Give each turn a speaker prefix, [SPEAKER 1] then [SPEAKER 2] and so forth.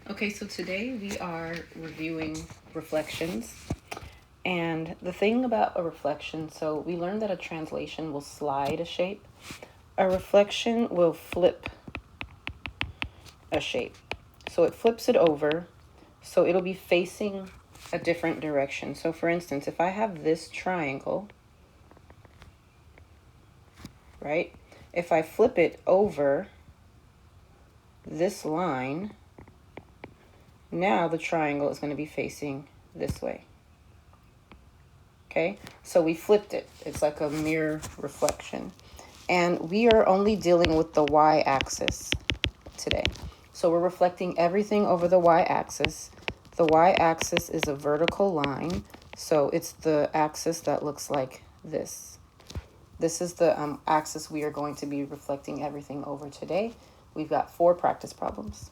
[SPEAKER 1] Okay, so today we are reviewing reflections. And the thing about a reflection, so we learned that a translation will slide a shape. A reflection will flip a shape. So it flips it over, so it'll be facing a different direction. So for instance, if I have this triangle, right? If I flip it over this line, now the triangle is going to be facing this way. Okay, so we flipped it. It's like a mirror reflection. And we are only dealing with the y-axis today. So we're reflecting everything over the y-axis. The y-axis is a vertical line, so it's the axis that looks like this. This is the axis we are going to be reflecting everything over today. We've got 4 practice problems.